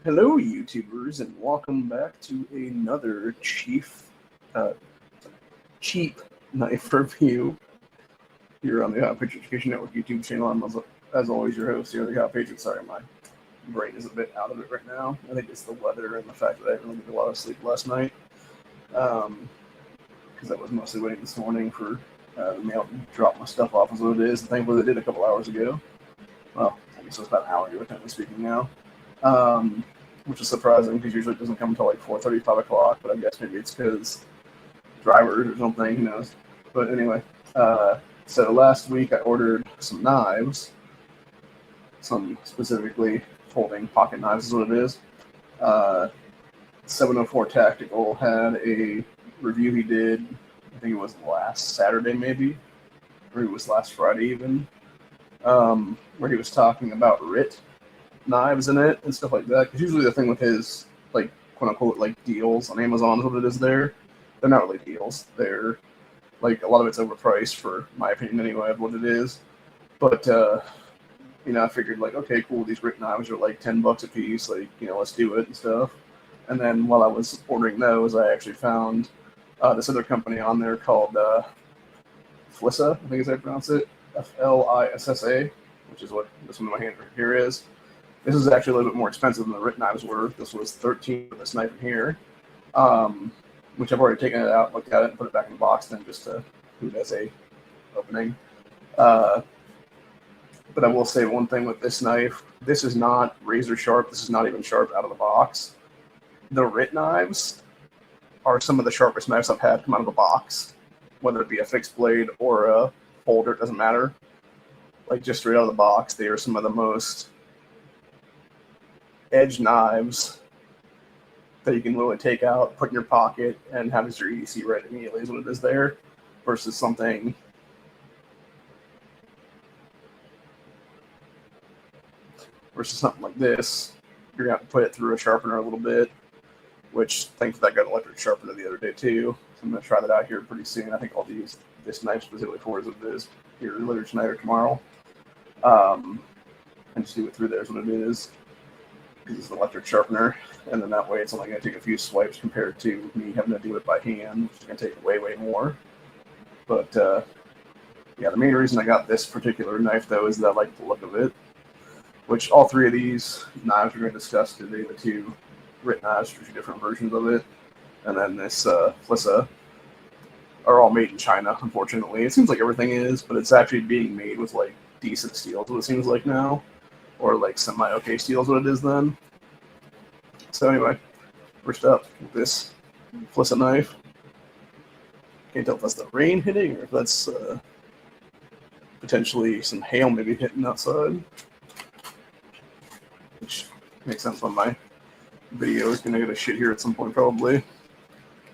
Hello, YouTubers, and welcome back to another uh, cheap knife review here on the Hot Page Education Network YouTube channel. I'm, as always, your host here on the Hot Page. Sorry, my brain is a bit out of it right now. I think it's the weather and the fact that I didn't really get a lot of sleep last night, because I was mostly waiting this morning for the mail to drop my stuff off, as what it is. Thankfully, they did a couple hours ago. Well, I guess it was about an hour ago, technically speaking now. Which is surprising because usually it doesn't come until like 4:30, 5 o'clock, but I guess maybe it's because drivers or something, who knows. But anyway, so last week I ordered some knives, some specifically folding pocket knives is what it is. 704 Tactical had a review he did, I think it was last Saturday maybe, or it was last Friday even, where he was talking about Reat knives in it and stuff like that, because usually the thing with his like quote unquote like deals on Amazon is what it is there. They're not really deals, they're like a lot of it's overpriced for my opinion anyway of what it is. But I figured like, okay, cool, these Reat knives are like $10 a piece, like, let's do it and stuff. And then while I was ordering those, I actually found this other company on there called Flissa, I think is how I pronounce it, Flissa, which is what this one in my hand right here is. This is actually a little bit more expensive than the Reat knives were. This was $13 for this knife in here, which I've already taken it out, looked at it, and put it back in the box then just to do it as a opening. But I will say one thing with this knife. This is not razor sharp. This is not even sharp out of the box. The Reat knives are some of the sharpest knives I've had come out of the box, whether it be a fixed blade or a folder, it doesn't matter. Like just straight out of the box, they are some of the most edge knives that you can literally take out, put in your pocket, and have as your EDC right immediately is what it is there, versus something like this. You're going to have to put it through a sharpener a little bit, which thankfully I got an electric sharpener the other day too, so I'm going to try that out here pretty soon. I think I'll use this knife specifically for as it is here later tonight or tomorrow, and just do it through there is what it is. It's an electric sharpener, and then that way it's only going to take a few swipes compared to me having to do it by hand, which is going to take way more. But yeah, the main reason I got this particular knife though is that I like the look of it, which all three of these knives we're going to discuss today, the two Reat knives, two different versions of it, and then this Flissa, are all made in China, unfortunately. It seems like everything is, but it's actually being made with like decent steels, what it seems like now. Or like semi-okay steel is what it is then. So anyway, first up, this Flissa knife. Can't tell if that's the rain hitting or if that's potentially some hail maybe hitting outside. Which makes sense on my video is going to get a shit here at some point probably.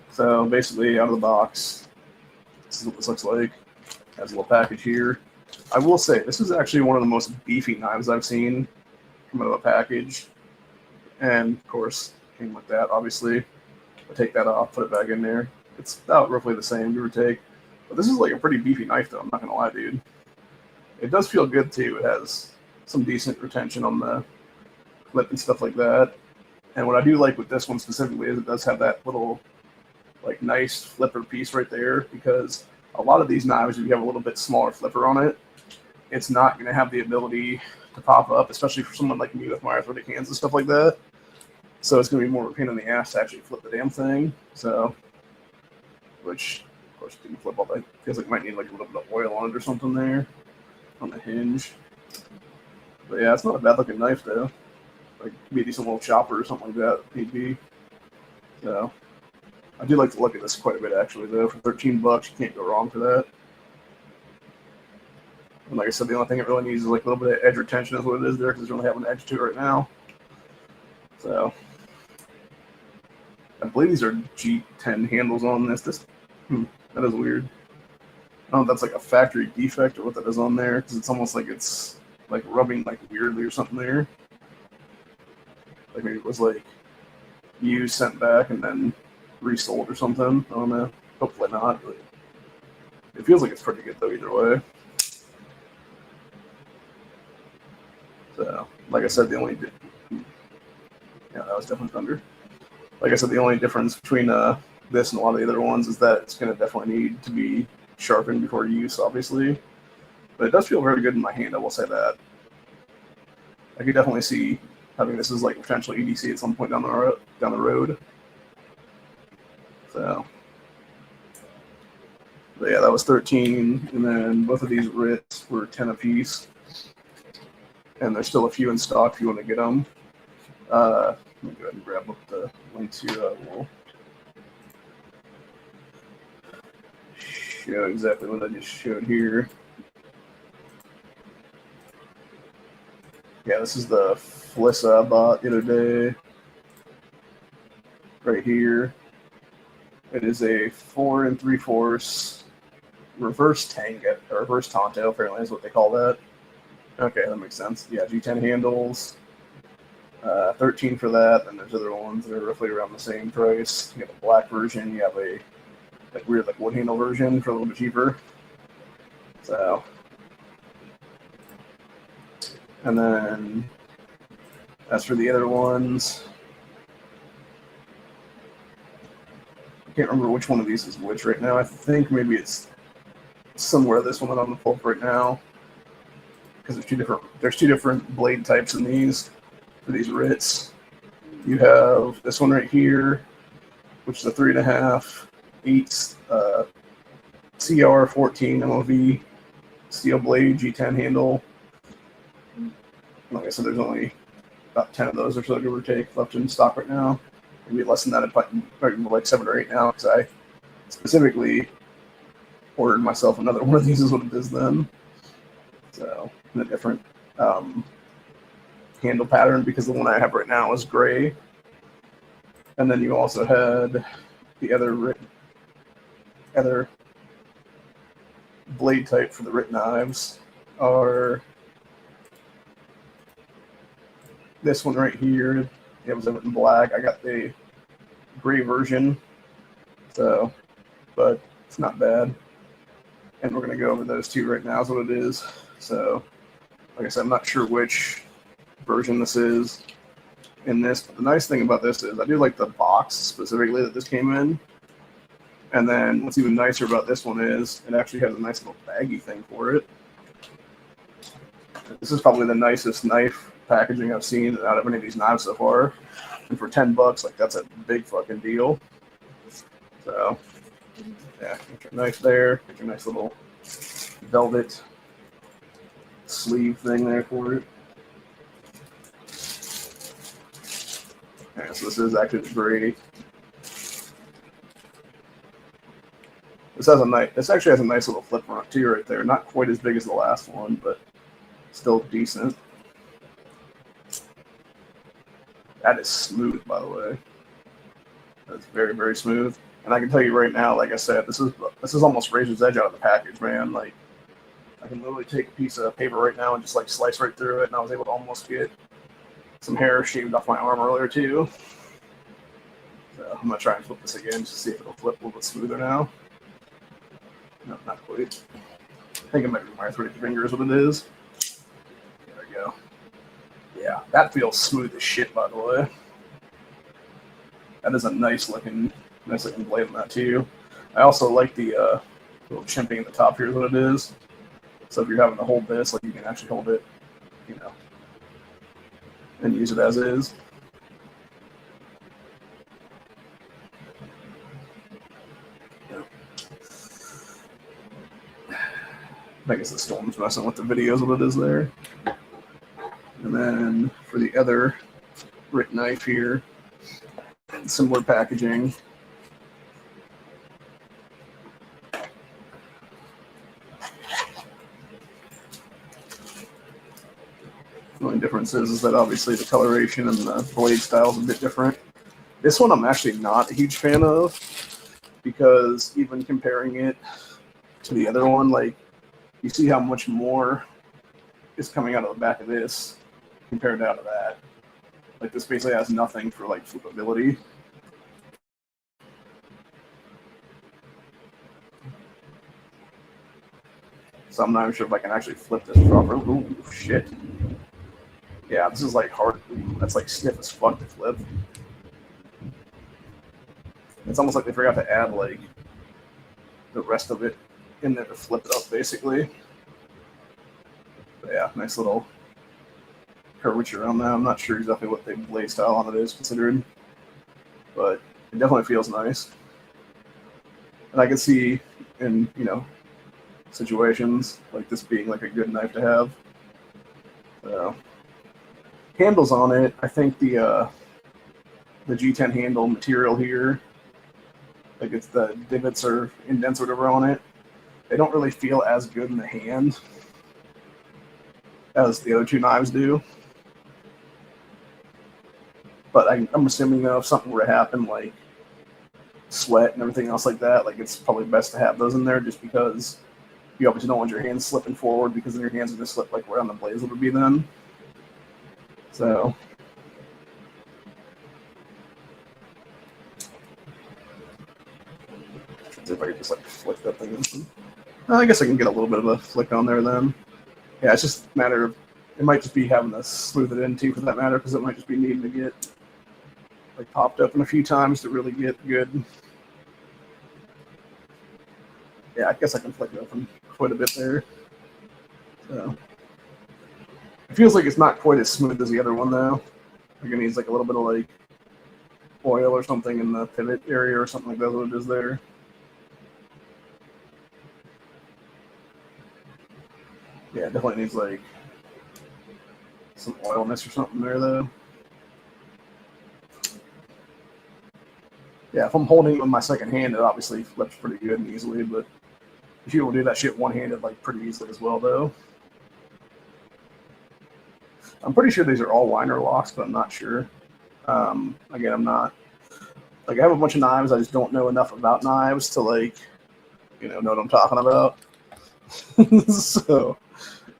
So basically out of the box, this is what this looks like. Has a little package here. I will say, this is actually one of the most beefy knives I've seen come out of a package. And, of course, came with that, obviously. I take that off, put it back in there. It's about roughly the same, give or take. But this is like a pretty beefy knife, though, I'm not going to lie, dude. It does feel good, too. It has some decent retention on the clip and stuff like that. And what I do like with this one specifically is it does have that little, like, nice flipper piece right there, because a lot of these knives, if you have a little bit smaller flipper on it, it's not going to have the ability to pop up, especially for someone like me with my arthritic hands and stuff like that. So it's going to be more of a pain in the ass to actually flip the damn thing. So, which, of course, didn't flip all that. Feels like it might need like a little bit of oil on it or something there on the hinge. But yeah, it's not a bad looking knife though. Like maybe some little chopper or something like that, maybe. So, I do like to look at this quite a bit actually though. For $13, you can't go wrong for that. And like I said, the only thing it really needs is like a little bit of edge retention is what it is there, because it's really having an edge to it right now. So, I believe these are G10 handles on this. That is weird. I don't know if that's like a factory defect or what that is on there, because it's almost like it's like rubbing like weirdly or something there. Like maybe it was like used, sent back, and then resold or something. I don't know. Hopefully not, but it feels like it's pretty good though either way. So, like I said, the only that was definitely thunder. Like I said, the only difference between this and a lot of the other ones is that it's going to definitely need to be sharpened before use, obviously. But it does feel very good in my hand, I will say that. I could definitely see having this as like potential EDC at some point down the road. So, but yeah, that was 13, and then both of these writs were 10 apiece, and there's still a few in stock if you want to get them. Let me go ahead and grab up the links here. We'll show exactly what I just showed here. Yeah, this is the Flissa I bought the other day. Right here. It is a 4 3/4 reverse tango, or reverse tonto, apparently is what they call that. Okay, that makes sense. Yeah, G10 handles. 13 for that, and there's other ones that are roughly around the same price. You have a black version, you have a weird wood handle version for a little bit cheaper. So, and then as for the other ones, I can't remember which one of these is which right now. I think maybe it's somewhere this one that I'm gonna pull up right now, because there's two different blade types in these for these writs. You have this one right here, which is a 3.5 8 CR 14 MOV steel blade G10 handle. Like I said, there's only about 10 of those or so, give or take, left in stock right now. Maybe less than that, probably like 7 or 8 now, because I specifically ordered myself another one of these, is what it is then. So, in a different handle pattern, because the one I have right now is gray. And then you also had the other blade type for the Reat knives are this one right here. It was in black. I got the gray version, so, but it's not bad. And we're going to go over those two right now is what it is. So, like I said, I'm not sure which version this is in this, but the nice thing about this is I do like the box specifically that this came in. And then what's even nicer about this one is it actually has a nice little baggy thing for it. This is probably the nicest knife packaging I've seen out of any of these knives so far. And for $10, like, that's a big fucking deal. So, yeah, get your knife there. Get your nice little velvet sleeve thing there for it. Yeah, so this is actually gray. This actually has a nice little flip on it too, right there. Not quite as big as the last one, but still decent. That is smooth, by the way. That's very, very smooth. And I can tell you right now, like I said, this is almost razor's edge out of the package, man. Like, I can literally take a piece of paper right now and just like slice right through it, and I was able to almost get some hair shaved off my arm earlier too. So I'm gonna try and flip this again just to see if it'll flip a little bit smoother now. No, not quite. I think it might be my 3 fingers what it is. There we go. Yeah, that feels smooth as shit, by the way. That is a nice looking blade on that too. I also like the little chimping at the top here is what it is. So if you're having to hold this, like, you can actually hold it, you know, and use it as is. I guess the storm's messing with the videos what it is there. And then for the other Reat knife here, similar packaging. The only difference is that obviously the coloration and the blade style is a bit different. This one I'm actually not a huge fan of, because even comparing it to the other one, like, you see how much more is coming out of the back of this compared to out of that. Like, this basically has nothing for like flippability. So I'm not even sure if I can actually flip this properly. Ooh, shit. Yeah, this is like hard. That's like stiff as fuck to flip. It's almost like they forgot to add like the rest of it in there to flip it up, basically. But yeah, nice little curvature on that. I'm not sure exactly what the blade style on it is considered, but it definitely feels nice. And I can see in, situations like this being like a good knife to have. So, handles on it, I think the G10 handle material here, like it's the divots or indents or whatever on it, they don't really feel as good in the hand as the other two knives do. But I'm assuming though, if something were to happen, like sweat and everything else like that, like it's probably best to have those in there, just because you obviously don't want your hands slipping forward, because then your hands are going to slip like where on the blades would be then. So if I could just like flick that thing in. I guess I can get a little bit of a flick on there then. Yeah, it's just a matter of, it might just be having to smooth it in too, for that matter, because it might just be needing to get like popped up in a few times to really get good. Yeah, I guess I can flick it open quite a bit there. So it feels like it's not quite as smooth as the other one though. Like it needs like a little bit of like oil or something in the pivot area or something like that. What it is there. Yeah, it definitely needs like some oilness or something there though. Yeah, if I'm holding it with my second hand, it obviously flips pretty good and easily, but if you will do that shit one-handed, like pretty easily as well though. I'm pretty sure these are all liner locks, but I'm not sure. Again, I'm not, like, I have a bunch of knives, I just don't know enough about knives to like, know what I'm talking about. So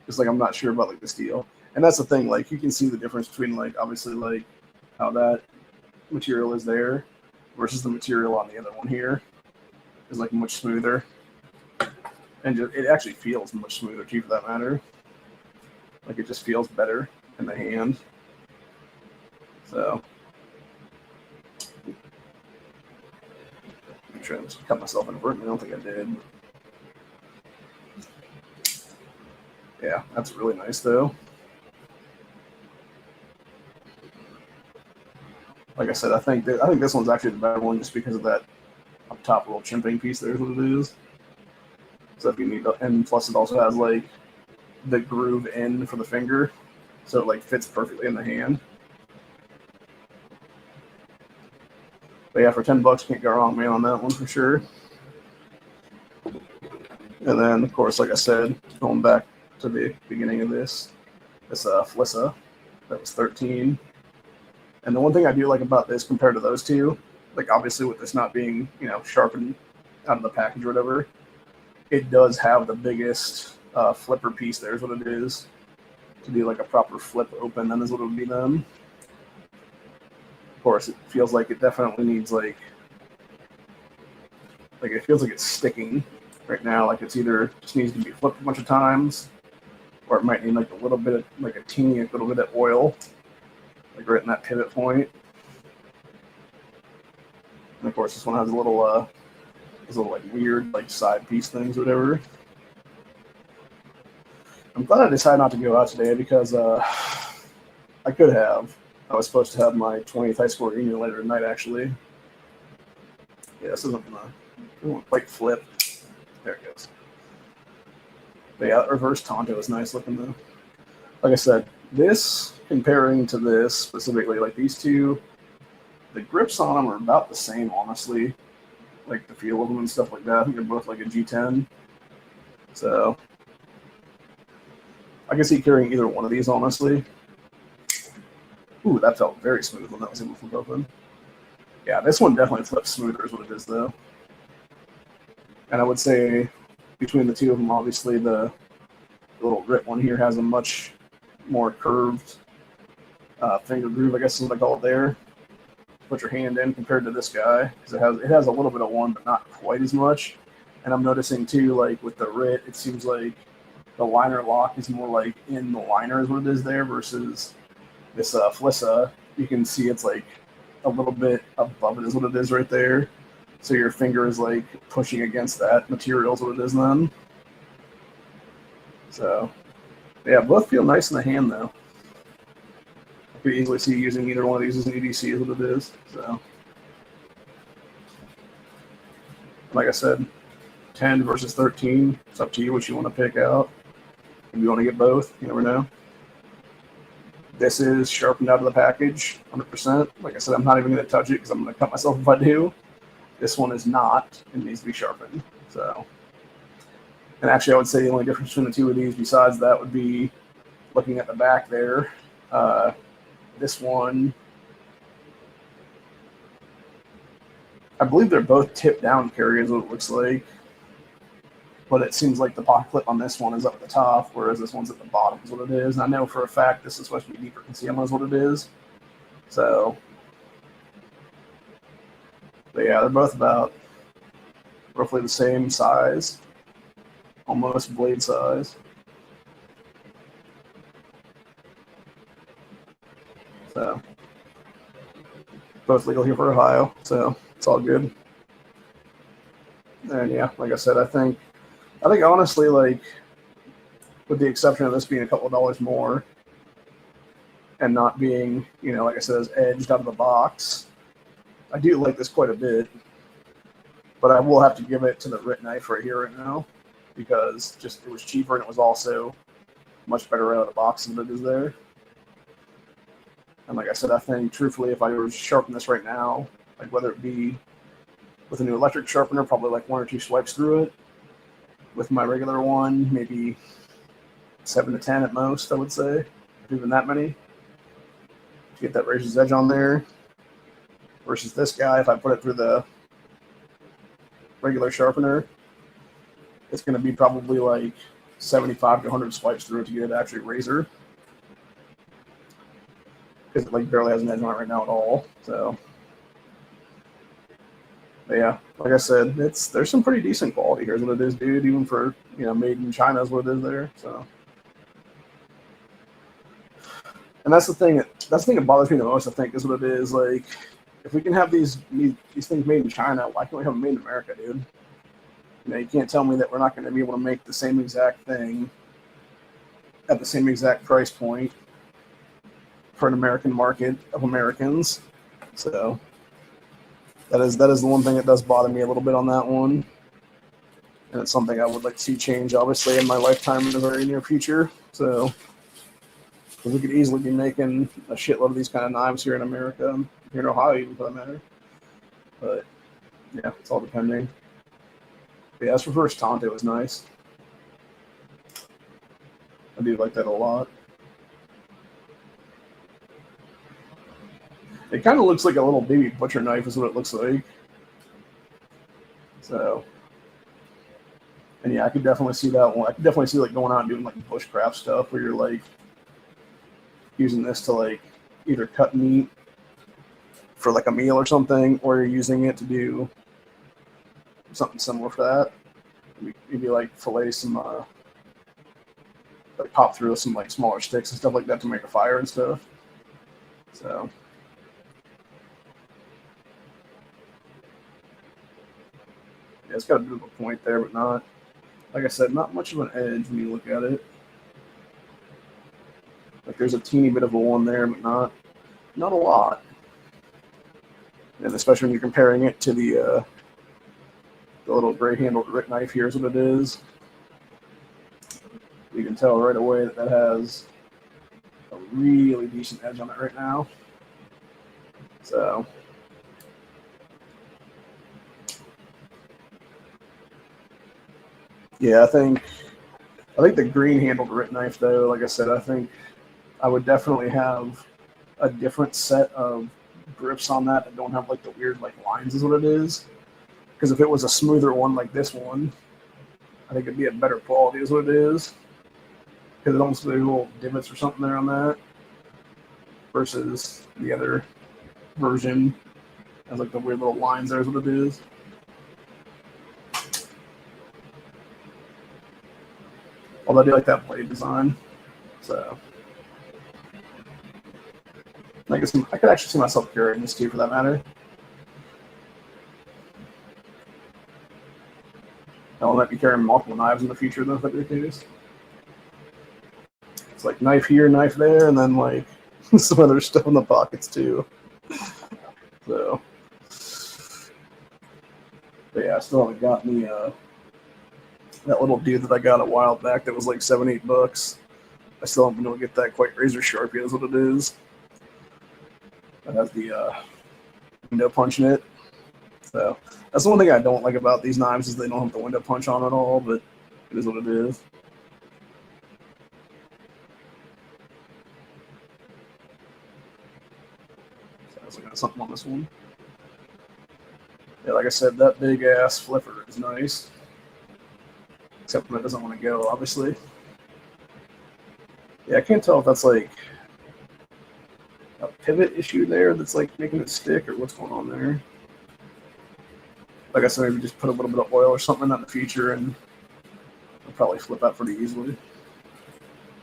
it's like I'm not sure about like the steel. And that's the thing, like you can see the difference between like obviously like how that material is there versus the material on the other one here is like much smoother. And it actually feels much smoother too, for that matter. Like it just feels better in the hand. So I'm trying to cut myself inadvertently. I don't think I did. Yeah, that's really nice though. Like I said, I think this one's actually the better one, just because of that up top little chimping piece. There's what it is. So if you need, and plus it also has like the groove in for the finger, so it like fits perfectly in the hand. But yeah, for $10, can't go wrong, man, on that one for sure. And then, of course, like I said, going back to the beginning of this Flissa, that was 13. And the one thing I do like about this compared to those two, like obviously with this not being, sharpened out of the package or whatever, it does have the biggest flipper piece. There's what it is. To do like a proper flip open, then is what it would be then. Of course, it feels like it definitely needs like it feels like it's sticking right now. Like it's either just needs to be flipped a bunch of times, or it might need like a little bit of like a teeny little bit of oil, like right in that pivot point. And of course, this one has a little these little like weird like side piece things or whatever. I'm glad I decided not to go out today, because I could have. I was supposed to have my 20th high school reunion later tonight, actually. Yeah, this isn't gonna quite flip. There it goes. But yeah, that reverse Tonto is nice looking though. Like I said, this comparing to this specifically, like these two, the grips on them are about the same, honestly. Like the feel of them and stuff like that. I think they're both like a G10. So I can see carrying either one of these, honestly. Ooh, that felt very smooth when that was able to flip open. Yeah, this one definitely flips smoother is what it is, though. And I would say between the two of them, obviously the little grip one here has a much more curved finger groove, I guess is what I call it there. Put your hand in compared to this guy, because it has a little bit of one, but not quite as much. And I'm noticing too, like with the Reat, it seems like the liner lock is more like in the liner is what it is there, versus This Flissa, you can see it's like a little bit above it is what it is right there. So your finger is like pushing against that material is what it is then. So yeah, both feel nice in the hand though. I could easily see using either one of these as an EDC is what it is. So like I said, 10 versus 13. It's up to you what you want to pick out. If you want to get both, you never know. This is sharpened out of the package, 100%. Like I said, I'm not even going to touch it because I'm going to cut myself if I do. This one is not. It needs to be sharpened. So, and actually, I would say the only difference between the two of these, besides that, would be looking at the back there. This one, I believe they're both tip down carriers, what it looks like. But it seems like the pocket clip on this one is up at the top, whereas this one's at the bottom is what it is. And I know for a fact this is supposed to be deeper concealment is what it is. So, but yeah, they're both about roughly the same size, almost blade size. So, both legal here for Ohio, so it's all good. And yeah, like I said, I think honestly, like, with the exception of this being a couple of dollars more and not being, like I said, as edged out of the box, I do like this quite a bit. But I will have to give it to the Reat knife right here right now because just it was cheaper and it was also much better out of the box than it is there. And like I said, I think truthfully, if I were to sharpen this right now, like whether it be with a new electric sharpener, probably like 1 or 2 swipes through it. With my regular one, maybe 7 to 10 at most, I would say, if even that many. To get that razor's edge on there. Versus this guy, if I put it through the regular sharpener, it's going to be probably like 75 to 100 swipes through it to get it to actually razor. Because it like barely has an edge on it right now at all. So, but yeah, like I said, there's some pretty decent quality here is what it is, dude. Even for made in China is what it is there. So, and that's the thing that bothers me the most. I think is what it is. Like, if we can have these things made in China, why can't we have them made in America, dude? You can't tell me that we're not going to be able to make the same exact thing at the same exact price point for an American market of Americans. So that is the one thing that does bother me a little bit on that one. And it's something I would like to see change, obviously, in my lifetime in the very near future. So, because we could easily be making a shitload of these kind of knives here in America, here in Ohio, even for that matter. But yeah, it's all depending. But yeah, this reverse Tante was nice. I do like that a lot. It kind of looks like a little baby butcher knife is what it looks like. So, and yeah, I could definitely see that one. I could definitely see like going out and doing like bushcraft stuff where you're like using this to like either cut meat for like a meal or something, or you're using it to do something similar for that. Maybe like fillet some, like pop through some like smaller sticks and stuff like that to make a fire and stuff. So. Yeah, it's got a bit of a point there, but not, like I said, not much of an edge when you look at it. Like there's a teeny bit of a one there, but not a lot. And especially when you're comparing it to the little gray-handled Reat knife here is what it is. You can tell right away that has a really decent edge on it right now. So. Yeah, I think the green-handled Reat knife, though, like I said, I think I would definitely have a different set of grips on that don't have like the weird like lines is what it is. Because if it was a smoother one like this one, I think it'd be a better quality is what it is. Because it almost has little divots or something there on that. Versus the other version has like the weird little lines there is what it is. Although I do like that blade design. So. I could actually see myself carrying this too, for that matter. I might be carrying multiple knives in the future, though, if that be the case. It's like knife here, knife there, and then like some other stuff in the pockets too. So, but yeah, I still haven't got me that little dude that I got a while back that was like $7-8. I still haven't been able to get that quite razor sharp yet, is what it is. That has the window punch in it. So that's the one thing I don't like about these knives, is they don't have the window punch on at all, but it is what it is. So I was looking at something on this one. Yeah, like I said, that big ass flipper is nice. Except when it doesn't want to go, obviously. Yeah, I can't tell if that's like a pivot issue there that's like making it stick, or what's going on there. Like I said, maybe just put a little bit of oil or something in the future, and it'll probably flip out pretty easily.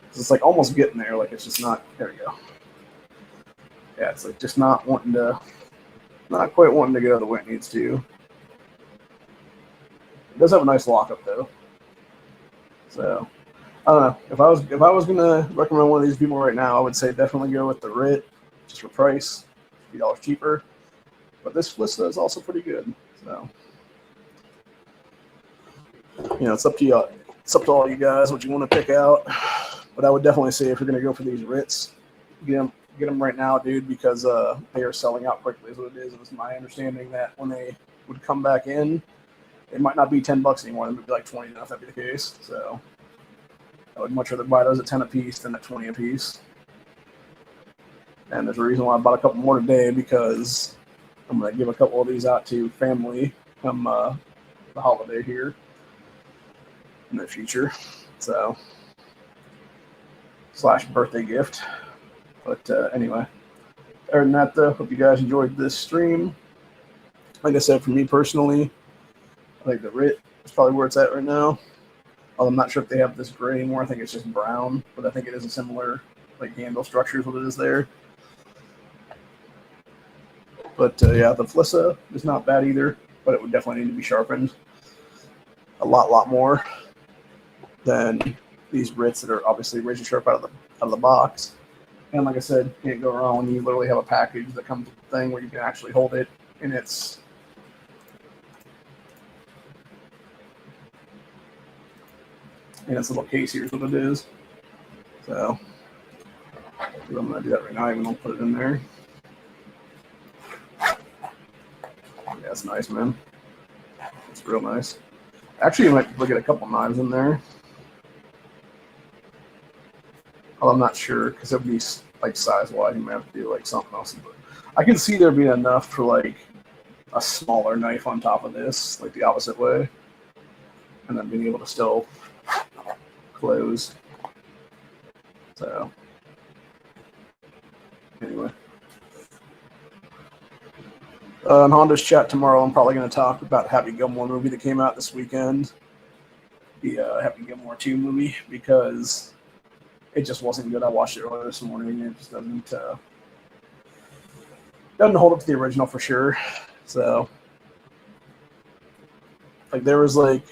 It's like almost getting there, like it's just not. There we go. Yeah, it's like just not quite wanting to go the way it needs to. It does have a nice lockup though. So I don't know. If I was gonna recommend one of these people right now, I would say definitely go with the Reat, just for price, $3 cheaper. But this Flissa is also pretty good. So it's up to you. It's up to all you guys what you want to pick out. But I would definitely say if you're gonna go for these Reats, get them right now, dude, because they are selling out quickly. Is what it is. It's my understanding that when they would come back in, it might not be $10 anymore. It would be like 20 if that'd be the case. So I would much rather buy those at 10 a piece than at 20 a piece. And there's a reason why I bought a couple more today, because I'm gonna give a couple of these out to family come the holiday here in the future. So / birthday gift. But anyway, other than that, though, hope you guys enjoyed this stream. Like I said, for me personally, I think the Reat is probably where it's at right now. Although I'm not sure if they have this gray anymore. I think it's just brown, but I think it is a similar like handle structure is what it is there. But yeah, the Flissa is not bad either, but it would definitely need to be sharpened a lot more than these Reats that are obviously razor sharp out of the box. And like I said, can't go wrong when you literally have a package that comes with a thing where you can actually hold it in its little case. Here's what it is. So I'm going to do that right now. I'm going to put it in there. Yeah, it's nice, man. It's real nice. Actually, you might get a couple knives in there. Well, I'm not sure, because it would be like size-wise. You might have to do like something else. But I can see there being enough for like a smaller knife on top of this, like the opposite way, and then being able to still close. So anyway, on Honda's chat tomorrow, I'm probably going to talk about Happy Gilmore movie that came out this weekend, the Happy Gilmore 2 movie, because it just wasn't good. I watched it earlier this morning, and it just doesn't hold up to the original for sure. So like there was like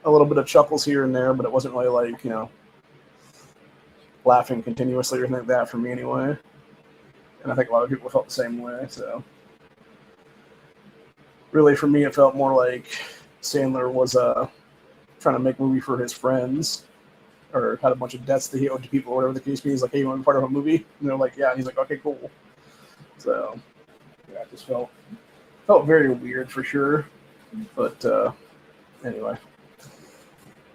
a little bit of chuckles here and there, but it wasn't really like, laughing continuously or anything like that for me anyway. And I think a lot of people felt the same way. So really for me, it felt more like Sandler was trying to make a movie for his friends, or had a bunch of debts that he owed to people, or whatever the case be. He's like, hey, you want to be part of a movie? And they're like, yeah. And he's like, okay, cool. So yeah, it just felt very weird for sure. But anyway.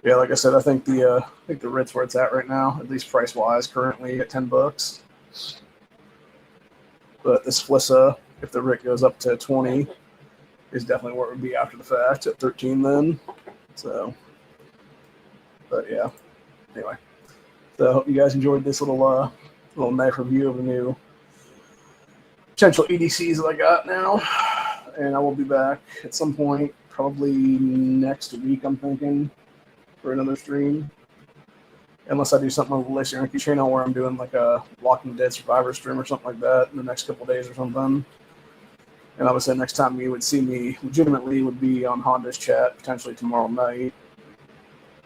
Yeah, like I said, I think the Reat's where it's at right now, at least price wise, currently at $10. But this Flissa, if the Reat goes up to 20, is definitely where it would be after the fact at 13 then. So, but yeah. Anyway, so I hope you guys enjoyed this little knife review of the new potential EDCs that I got now, and I will be back at some point, probably next week, I'm thinking, for another stream. unless I do something on the Lace Yankee channel where I'm doing like a Walking Dead Survivor stream or something like that in the next couple of days or something. And obviously, next time you would see me legitimately would be on Honda's chat, potentially tomorrow night.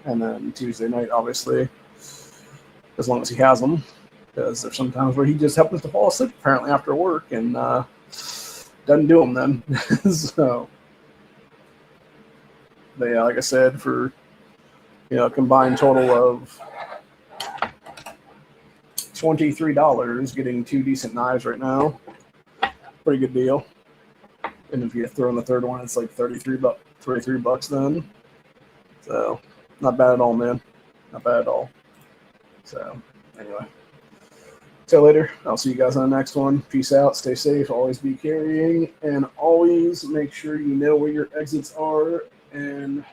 And then Tuesday night, obviously, as long as he has them. Because there's some times where he just happens to fall asleep, apparently, after work, and doesn't do them then. So, but yeah, like I said, for, a combined total of $23, getting 2 decent knives right now. Pretty good deal. And if you throw in the third one, it's like $33 then. So, not bad at all, man. Not bad at all. So, anyway. See you later. I'll see you guys on the next one. Peace out. Stay safe. Always be carrying. And always make sure you know where your exits are. And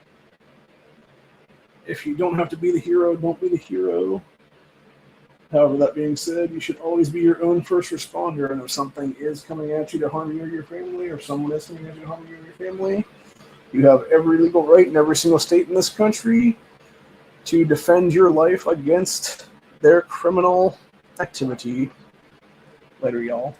if you don't have to be the hero, don't be the hero. However, that being said, you should always be your own first responder. And if something is coming at you to harm you or your family, or someone is coming at you to harm you or your family, you have every legal right in every single state in this country to defend your life against their criminal activity. Later, y'all.